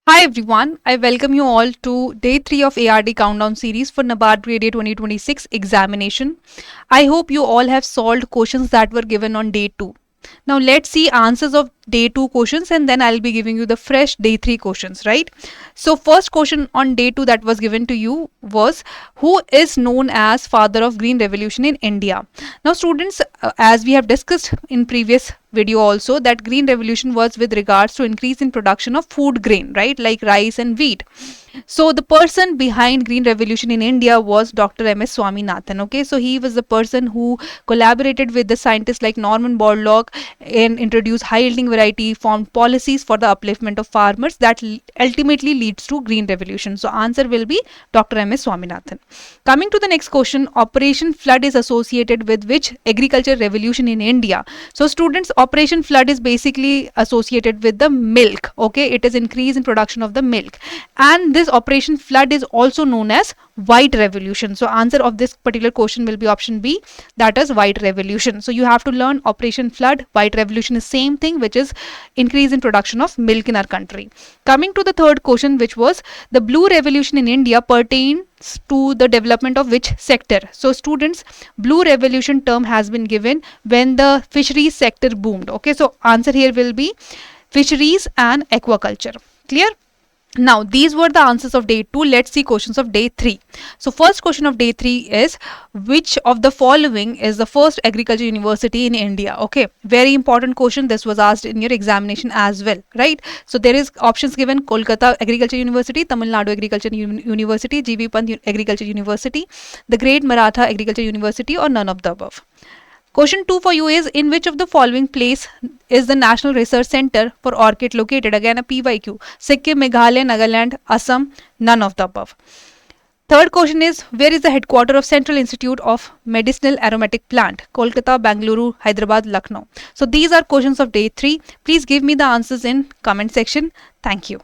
Hi everyone, I welcome you all to day 3 of ARD Countdown series for NABARD Grade A 2026 examination. I hope you all have solved questions that were given on day 2. Now let's see answers of day 2 questions and then I'll be giving you the fresh day 3 questions, right? So first question on day 2 that was given to you was, who is known as father of green revolution in India? Now students, as we have discussed in previous video also, that green revolution was with regards to increase in production of food grain, right, like rice and wheat. So the person behind green revolution in India was Dr. M.S. Swaminathan. Okay, so he was the person who collaborated with the scientists like Norman Borlaug and introduced high yielding variety, formed policies for the upliftment of farmers that ultimately leads to green revolution. So answer will be Dr. M.S. Swaminathan. Coming to the next question, Operation Flood is associated with which agriculture revolution in India? So students, Operation Flood is basically associated with the milk. Okay, it is increase in production of the milk, and this Operation Flood is also known as White Revolution. So answer of this particular question will be option B, that is White Revolution. So you have to learn Operation Flood, White Revolution is same thing, which is increase in production of milk in our country. Coming to the third question, which was the Blue Revolution in India pertains to the development of which sector? So students, Blue Revolution term has been given when the fisheries sector boomed. Okay, so answer here will be fisheries and aquaculture. Clear? Now these were the answers of day 2. Let's see questions of day 3. So first question of day 3 is, which of the following is the first agriculture university in India? Okay, very important question. This was asked in your examination as well, right? So there is options given: Kolkata Agriculture University, Tamil Nadu Agriculture University, GV Pant Agriculture University, the Great Maratha Agriculture University, or none of the above. Question 2 for you is, in which of the following place is the National Research Center for Orchid located? Again a PYQ. Sikkim, Meghalaya, Nagaland, Assam, none of the above. Third question is, where is the headquarter of Central Institute of Medicinal Aromatic Plant? Kolkata, Bangalore, Hyderabad, Lucknow. So these are questions of day 3. Please give me the answers in comment section. Thank you.